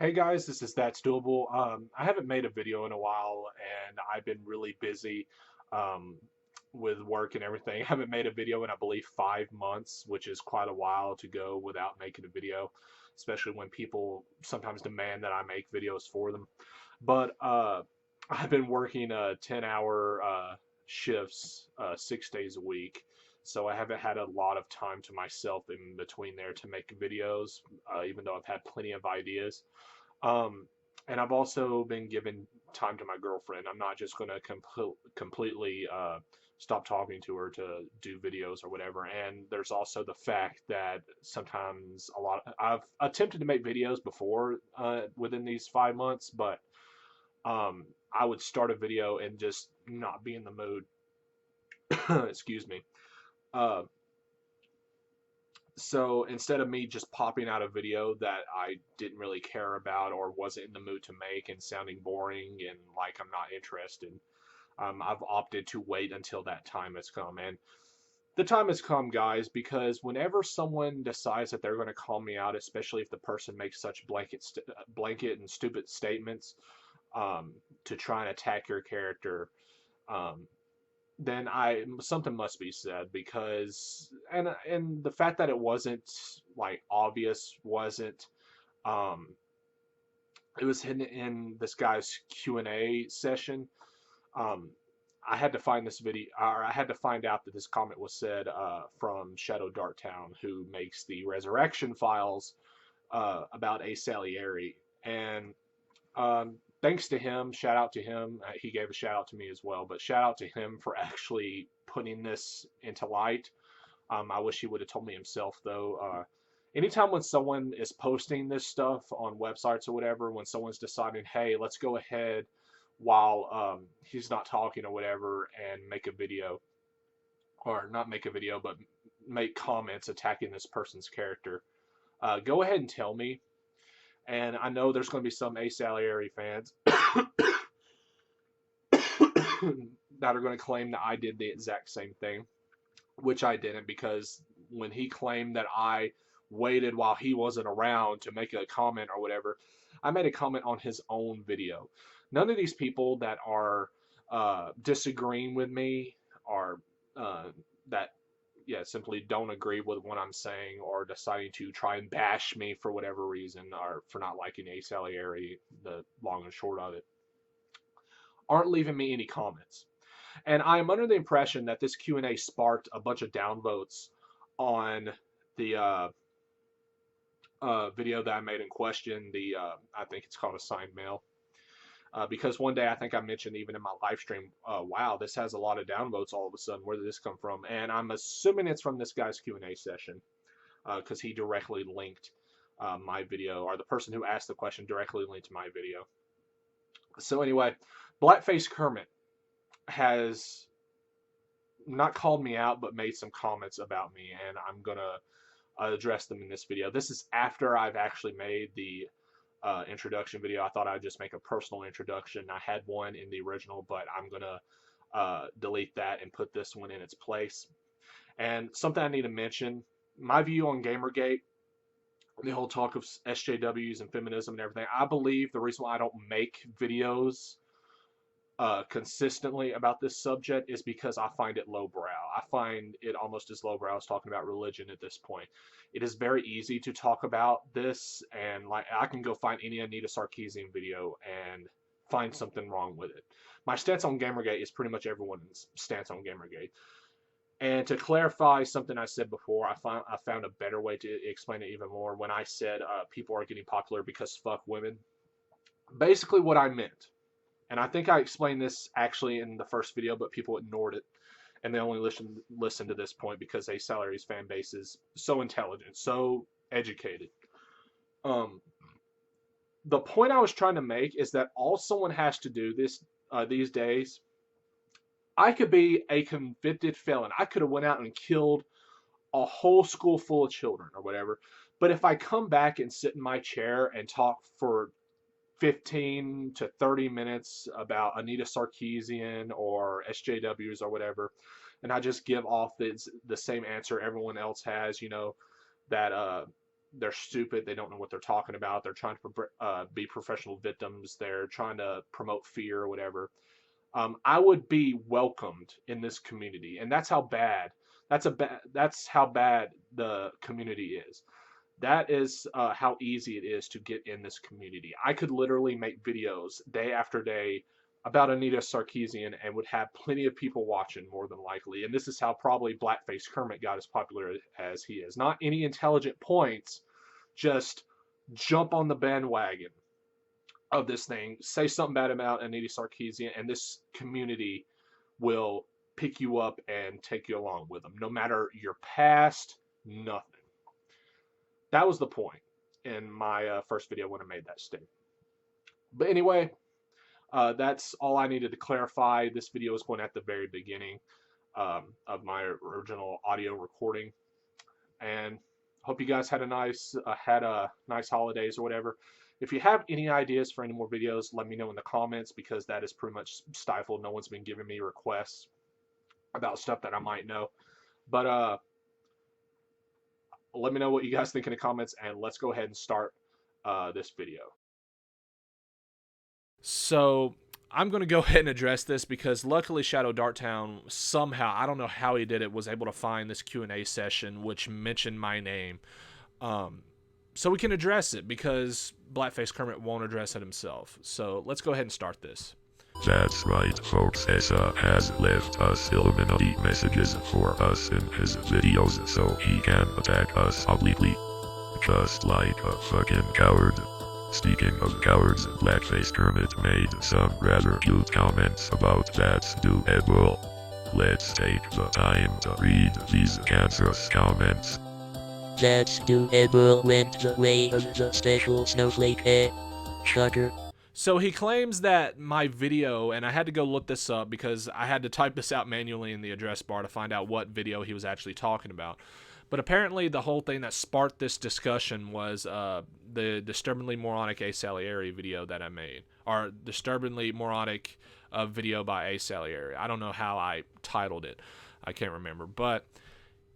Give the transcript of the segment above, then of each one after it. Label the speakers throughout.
Speaker 1: Hey guys, this is ThatsDoable. I haven't made a video in a while, and I've been really busy um, with work and everything. I haven't made a video in, I believe, 5 months, which is quite a while to go without making a video, especially when people sometimes demand that I make videos for them. But I've been working 10-hour shifts 6 days a week, so I haven't had a lot of time to myself in between there to make videos, even though I've had plenty of ideas. Um, and I've also been giving time to my girlfriend. I'm not just going to completely stop talking to her to do videos or whatever. And there's also the fact that sometimes I've attempted to make videos before within these 5 months, but I would start a video and just not be in the mood. Excuse me. Uh, So instead of me just popping out a video that I didn't really care about or wasn't in the mood to make and sounding boring and like I'm not interested, I've opted to wait until that time has come. And the time has come, guys, because whenever someone decides that they're going to call me out, especially if the person makes such blanket and stupid statements to try and attack your character, um, then I something must be said because and the fact that it wasn't like obvious wasn't um it was hidden in this guy's Q&A session. um I had to find this video, or I had to find out that this comment was said from Shadow Darktown, who makes the Resurrection Files about A Salieri. And thanks to him, shout out to him. He gave a shout out to me as well, but shout out to him for actually putting this into light. I wish he would have told me himself, though. Anytime when someone is posting this stuff on websites or whatever, when someone's deciding, hey, let's go ahead while he's not talking or whatever and make a video, or not make a video, but make comments attacking this person's character, go ahead and tell me. And I know there's going to be some A Salieri fans that are going to claim that I did the exact same thing, which I didn't, because when he claimed that I waited while he wasn't around to make a comment or whatever, I made a comment on his own video. None of these people that are disagreeing with me are that yeah, simply don't agree with what I'm saying or deciding to try and bash me for whatever reason or for not liking A Salieri, the long and short of it, aren't leaving me any comments. And I am under the impression that this Q&A sparked a bunch of downvotes on the video that I made in question. I think it's called Assigned Mail. Because one day I think I mentioned even in my live stream, wow, this has a lot of downvotes all of a sudden. Where did this come from? And I'm assuming it's from this guy's Q&A session, because he directly linked my video, or the person who asked the question directly linked my video. So anyway, BlackFaceKermit has not called me out, but made some comments about me, and I'm gonna address them in this video. This is after I've actually made the introduction video. I thought I'd just make a personal introduction. I had one in the original, but I'm gonna delete that and put this one in its place. And something I need to mention: my view on Gamergate, the whole talk of SJWs and feminism and everything. I believe the reason why I don't make videos consistently about this subject is because I find it lowbrow. I find it almost as lowbrow as talking about religion at this point. It is very easy to talk about this, and like I can go find any Anita Sarkeesian video and find something wrong with it. My stance on Gamergate is pretty much everyone's stance on Gamergate. And to clarify something I said before, I found a better way to explain it even more. When I said people are getting popular because fuck women, basically what I meant, and I think I explained this actually in the first video, but people ignored it, and they only listen to this point because A Salary's fan base is so intelligent, so educated. Um, the point I was trying to make is that all someone has to do these days, I could be a convicted felon. I could have went out and killed a whole school full of children or whatever. But if I come back and sit in my chair and talk for 15 to 30 minutes about Anita Sarkeesian or SJWs or whatever, and I just give off the same answer everyone else has, that they're stupid. They don't know what they're talking about. They're trying to be professional victims. They're trying to promote fear or whatever. I would be welcomed in this community, and that's how bad. That's how bad the community is. That is how easy it is to get in this community. I could literally make videos day after day about Anita Sarkeesian and would have plenty of people watching more than likely. And this is how probably BlackFaceKermit got as popular as he is. Not any intelligent points, just jump on the bandwagon of this thing, say something bad about Anita Sarkeesian, and this community will pick you up and take you along with them, no matter your past, nothing. That was the point in my first video when I made that statement. But anyway, that's all I needed to clarify. This video is going at the very beginning of my original audio recording, and hope you guys had a nice holidays or whatever. If you have any ideas for any more videos, let me know in the comments, because that is pretty much stifled. No one's been giving me requests about stuff that I might know. But let me know what you guys think in the comments, and let's go ahead and start this video. So I'm going to go ahead and address this, because luckily Shadow Darktown somehow, I don't know how he did it, was able to find this Q&A session which mentioned my name. So we can address it, because BlackFaceKermit won't address it himself. So let's go ahead and start this.
Speaker 2: That's right, folks. Esa has left us Illuminati messages for us in his videos so he can attack us publicly. Just like a fucking coward. Speaking of cowards, BlackFaceKermit made some rather cute comments about ThatsDoable. Let's take the time to read these cancerous comments.
Speaker 3: ThatsDoable went the way of the special snowflake, Shocker.
Speaker 1: So he claims that my video, and I had to go look this up because I had to type this out manually in the address bar to find out what video he was actually talking about. But apparently the whole thing that sparked this discussion was the disturbingly moronic A. Salieri video that I made. Or disturbingly moronic video by A. Salieri. I don't know how I titled it. I can't remember. But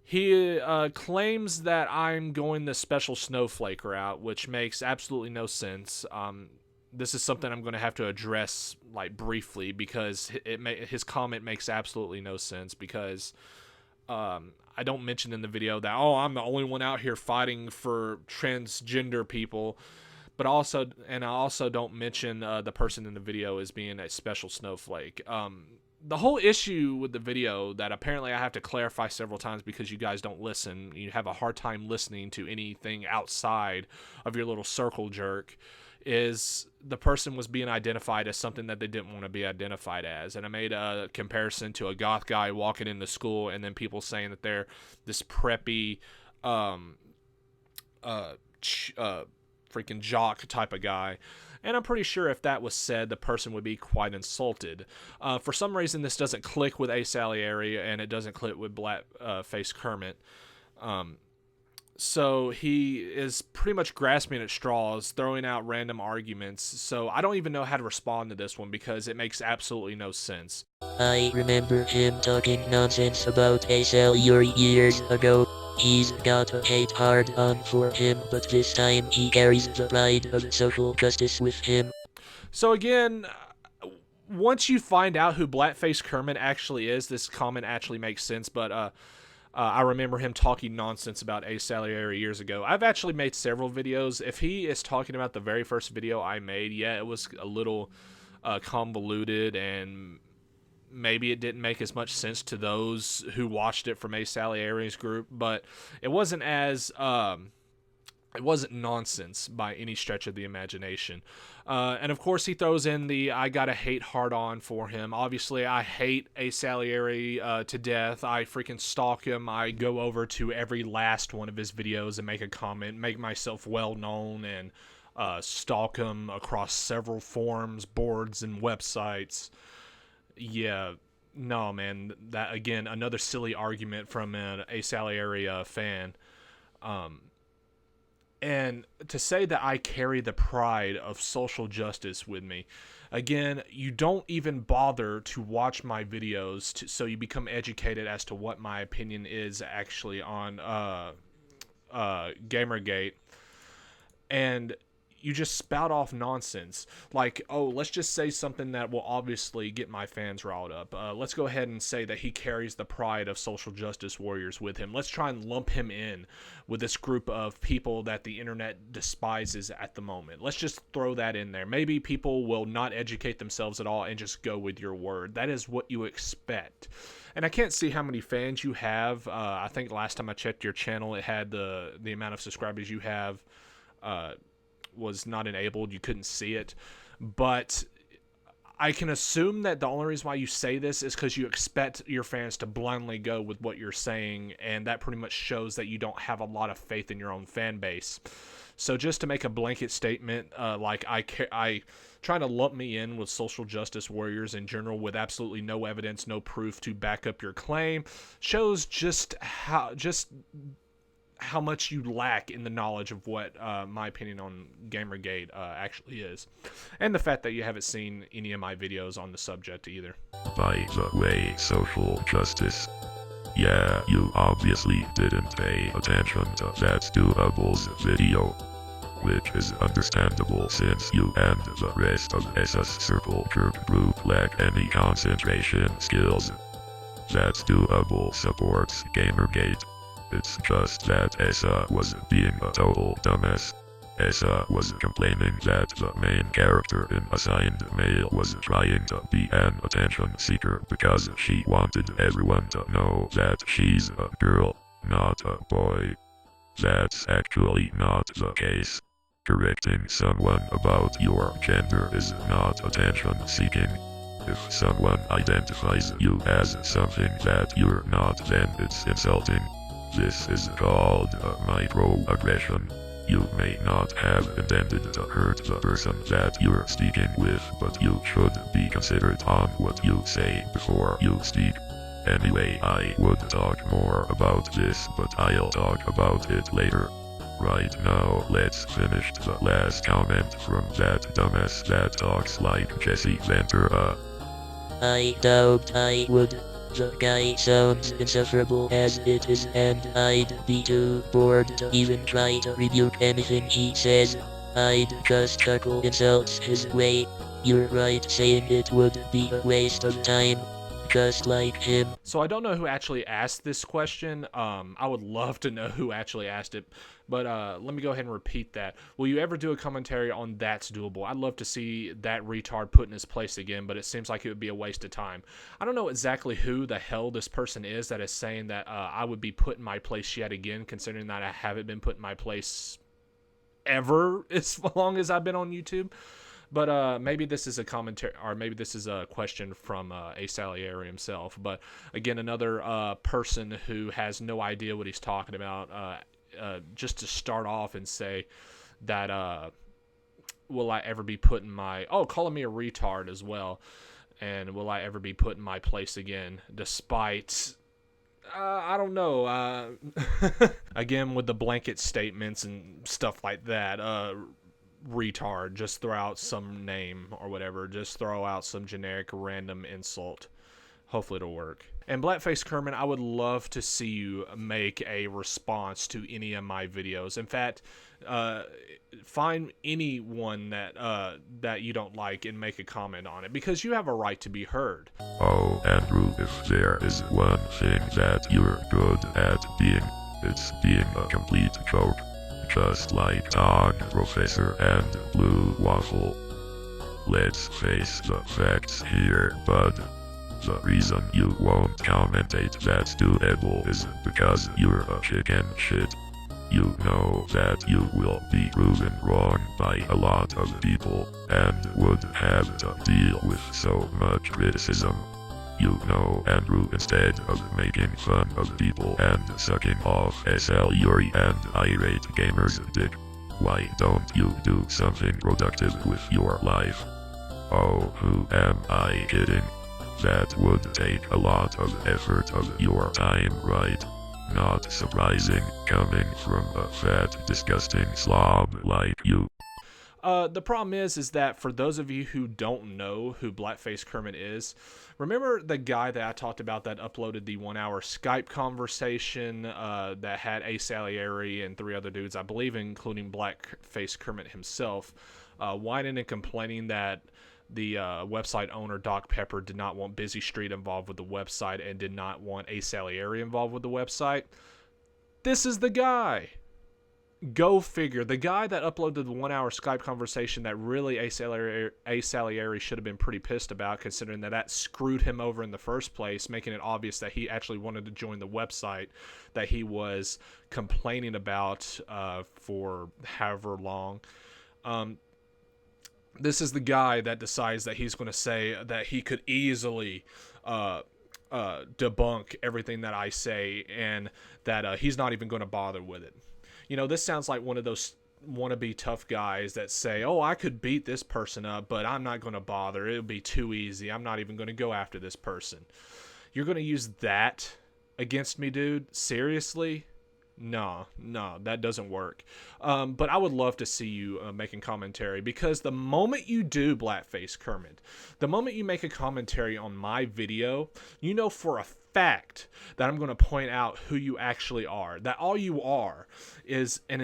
Speaker 1: he claims that I'm going the special snowflake route, which makes absolutely no sense. This is something I'm going to have to address like briefly, because his comment makes absolutely no sense, because I don't mention in the video that, oh, I'm the only one out here fighting for transgender people, but I also don't mention the person in the video as being a special snowflake. The whole issue with the video that apparently I have to clarify several times, because you guys don't listen, you have a hard time listening to anything outside of your little circle jerk, is the person was being identified as something that they didn't want to be identified as. And I made a comparison to a goth guy walking into school, and then people saying that they're this preppy freaking jock type of guy. And I'm pretty sure if that was said, the person would be quite insulted. For some reason, this doesn't click with A. Salieri, and it doesn't click with BlackFaceKermit. So he is pretty much grasping at straws, throwing out random arguments. So I don't even know how to respond to this one, because it makes absolutely no sense.
Speaker 3: I remember him talking nonsense about A. Salieri years ago. He's got a hate hard on for him, but this time he carries the pride of social justice with him.
Speaker 1: So again, once you find out who BlackFaceKermit actually is, this comment actually makes sense. But I remember him talking nonsense about A. Salieri years ago. I've actually made several videos. If he is talking about the very first video I made, yeah, it was a little convoluted, and maybe it didn't make as much sense to those who watched it from A. Salieri's group, but it wasn't as it wasn't nonsense by any stretch of the imagination. And of course he throws in the I gotta hate hard on for him. Obviously I hate A. Salieri to death. I freaking stalk him. I go over to every last one of his videos and make a comment, make myself well known, and stalk him across several forums, boards, and websites. Yeah, no, man, that, again, another silly argument from an A. Salieri fan. And to say that I carry the pride of social justice with me, again, you don't even bother to watch my videos so you become educated as to what my opinion is actually on Gamergate, and you just spout off nonsense like, oh, let's just say something that will obviously get my fans riled up. Let's go ahead and say that he carries the pride of social justice warriors with him. Let's try and lump him in with this group of people that the internet despises at the moment. Let's just throw that in there. Maybe people will not educate themselves at all and just go with your word. That is what you expect. And I can't see how many fans you have. I think last time I checked your channel, it had the amount of subscribers you have was not enabled. You couldn't see it. But I can assume that the only reason why you say this is because you expect your fans to blindly go with what you're saying, and that pretty much shows that you don't have a lot of faith in your own fan base. So just to make a blanket statement, like I trying to lump me in with social justice warriors in general with absolutely no evidence, no proof to back up your claim, shows just how much you lack in the knowledge of what my opinion on Gamergate actually is. And the fact that you haven't seen any of my videos on the subject either.
Speaker 2: By the way, social justice. Yeah, you obviously didn't pay attention to ThatsDoable's video. Which is understandable since you and the rest of SS Circle Jerk group lack any concentration skills. ThatsDoable supports Gamergate. It's just that Essa was being a total dumbass. Essa was complaining that the main character in Assigned Male was trying to be an attention seeker because she wanted everyone to know that she's a girl, not a boy. That's actually not the case. Correcting someone about your gender is not attention seeking. If someone identifies you as something that you're not, then it's insulting. This is called a microaggression. You may not have intended to hurt the person that you're speaking with, but you should be considerate on what you say before you speak. Anyway, I would talk more about this, but I'll talk about it later. Right now, let's finish the last comment from that dumbass that talks like Jesse Ventura.
Speaker 3: I doubt I would. The guy sounds insufferable as it is, and I'd be too bored to even try to rebuke anything he says. I'd just chuckle insults his way. You're right saying it would be a waste of time. Just like him.
Speaker 1: So I don't know who actually asked this question. I would love to know who actually asked it, but let me go ahead and repeat that. Will you ever do a commentary on That's Doable? I'd love to see that retard put in his place again, but it seems like it would be a waste of time. I don't know exactly who the hell this person is that is saying that I would be put in my place yet again, considering that I haven't been put in my place ever as long as I've been on YouTube. But maybe this is a commentary, or maybe this is a question from A. Salieri himself. But again, another person who has no idea what he's talking about. Just to start off and say that, will I ever be put in my... Oh, calling me a retard as well. And will I ever be put in my place again, despite... I don't know. Again, with the blanket statements and stuff like that, retard, just throw out some name or whatever, just throw out some generic random insult. Hopefully it'll work. And BlackFaceKermit, I would love to see you make a response to any of my videos. In fact, find anyone that you don't like and make a comment on it, because you have a right to be heard.
Speaker 2: Oh, Andrew, if there is one thing that you're good at being, it's being a complete joke. Just like Dog Professor and Blue Waffle. Let's face the facts here, bud. The reason you won't commentate ThatsDoable is because you're a chicken shit. You know that you will be proven wrong by a lot of people, and would have to deal with so much criticism. You know, Andrew, instead of making fun of people and sucking off Salieri and irate gamers' dick, why don't you do something productive with your life? Oh, who am I kidding? That would take a lot of effort of your time, right? Not surprising, coming from a fat, disgusting slob like you.
Speaker 1: The problem is that for those of you who don't know who BlackFaceKermit is, remember the guy that I talked about that uploaded the 1-hour Skype conversation that had Ace Salieri and 3 other dudes, I believe, including BlackFaceKermit himself, whining and complaining that the website owner, Doc Pepper, did not want Busy Street involved with the website and did not want Ace Salieri involved with the website? This is the guy. Go figure. The guy that uploaded the 1-hour Skype conversation that really Ace Salieri should have been pretty pissed about, considering that screwed him over in the first place, making it obvious that he actually wanted to join the website that he was complaining about for however long. This is the guy that decides that he's going to say that he could easily debunk everything that I say, and that he's not even going to bother with it. You know, this sounds like one of those wannabe tough guys that say, oh, I could beat this person up, but I'm not going to bother. It'll be too easy. I'm not even going to go after this person. You're going to use that against me, dude? Seriously? No, that doesn't work. But I would love to see you making commentary, because the moment you do, BlackFaceKermit, the moment you make a commentary on my video, you know for a fact that I'm going to point out who you actually are. That all you are is an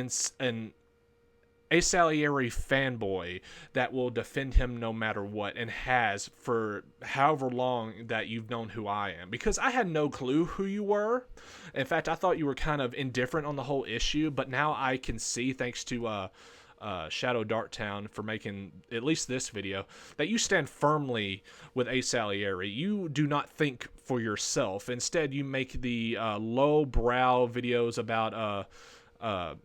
Speaker 1: Ace Salieri fanboy that will defend him no matter what, and has for however long that you've known who I am. Because I had no clue who you were. In fact, I thought you were kind of indifferent on the whole issue, but now I can see, thanks to Shadow Darktown for making at least this video, that you stand firmly with Ace Salieri. You do not think for yourself. Instead, you make the low-brow videos about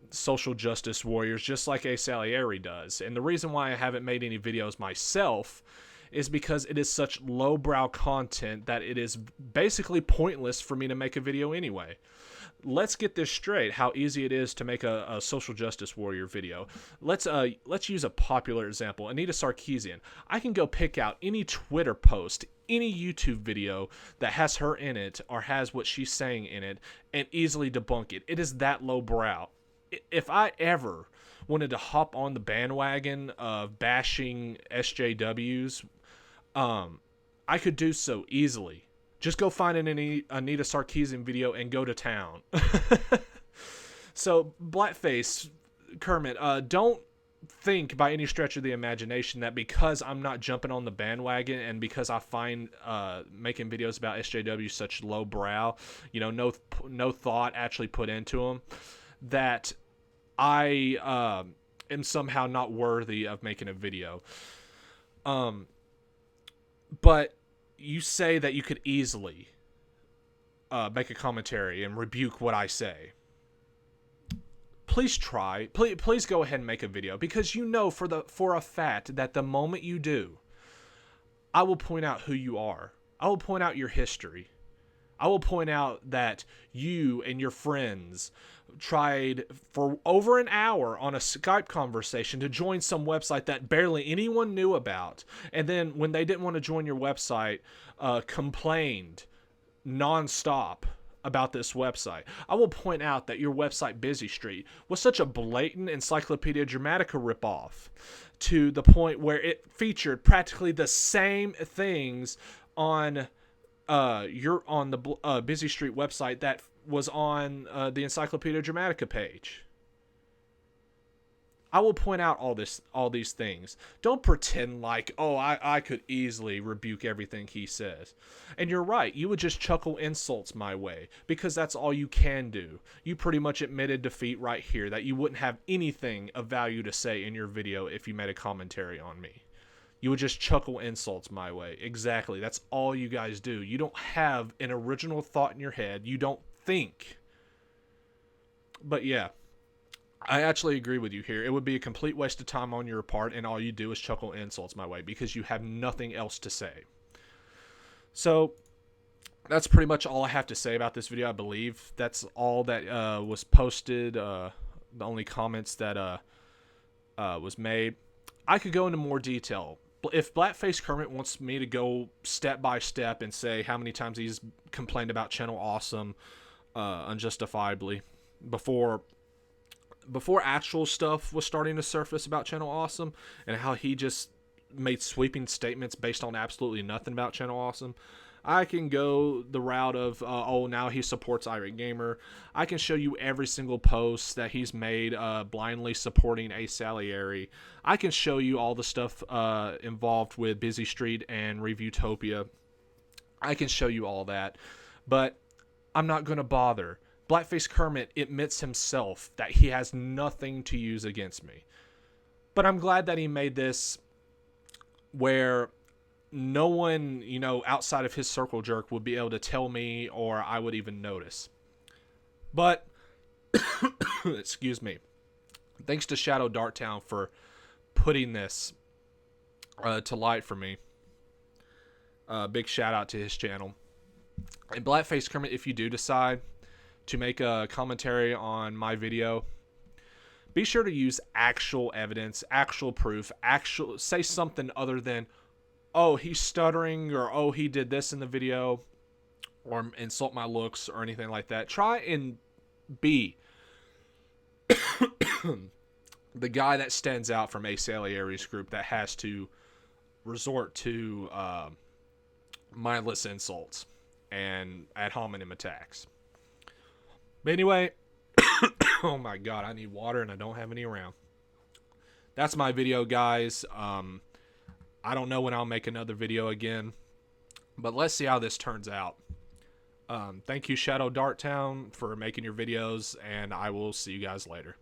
Speaker 1: social justice warriors, just like Ace Salieri does. And the reason why I haven't made any videos myself is because it is such lowbrow content that it is basically pointless for me to make a video anyway. Let's get this straight, how easy it is to make a social justice warrior video. Let's use a popular example, Anita Sarkeesian. I can go pick out any Twitter post, any YouTube video that has her in it or has what she's saying in it, and easily debunk it. It is that lowbrow. If I ever wanted to hop on the bandwagon of bashing SJWs, I could do so easily. Just go find an Anita Sarkeesian video and go to town. So, BlackFaceKermit, don't think by any stretch of the imagination that because I'm not jumping on the bandwagon and because I find making videos about SJW such low brow, you know, no thought actually put into them, that I am somehow not worthy of making a video. But you say that you could easily make a commentary and rebuke what I say. Please try. Please go ahead and make a video, because you know for a fact that the moment you do, I will point out who you are. I will point out your history. I will point out that you and your friends tried for over an hour on a Skype conversation to join some website that barely anyone knew about. And then when they didn't want to join your website, complained nonstop about this website. I will point out that your website, Busy Street, was such a blatant Encyclopedia Dramatica ripoff, to the point where it featured practically the same things on the Busy Street website that was on the Encyclopedia Dramatica page. I will point out all these things. Don't pretend like, oh, I could easily rebuke everything he says. And you're right, you would just chuckle insults my way, because that's all you can do. You pretty much admitted defeat right here, that you wouldn't have anything of value to say in your video if you made a commentary on me. You would just chuckle insults my way. Exactly, that's all you guys do. You don't have an original thought in your head. You don't think. But yeah, I actually agree with you here. It would be a complete waste of time on your part, and all you do is chuckle insults my way because you have nothing else to say. So that's pretty much all I have to say about this video. I believe that's all that was posted, the only comments that was made. I could go into more detail. If BlackFaceKermit wants me to go step by step and say how many times he's complained about Channel Awesome unjustifiably before before actual stuff was starting to surface about Channel Awesome and how he just made sweeping statements based on absolutely nothing about Channel Awesome, I can go the route of, now he supports Irate Gamer. I can show you every single post that he's made blindly supporting A Salieri. I can show you all the stuff involved with Busy Street and Reviewtopia. I can show you all that. But I'm not going to bother. BlackFaceKermit admits himself that he has nothing to use against me. But I'm glad that he made this where no one, outside of his circle jerk would be able to tell me or I would even notice. But, excuse me, thanks to Shadow Darktown for putting this to light for me. Big shout out to his channel. And BlackFaceKermit, if you do decide to make a commentary on my video, be sure to use actual evidence, actual proof, say something other than, oh, he's stuttering, or oh, he did this in the video, or insult my looks, or anything like that. Try and be the guy that stands out from A Salieri's group that has to resort to mindless insults and ad hominem attacks. But anyway, oh my god, I need water and I don't have any around. That's my video, guys. I don't know when I'll make another video again, but let's see how this turns out. Thank you, Shadow Darktown, for making your videos, and I will see you guys later.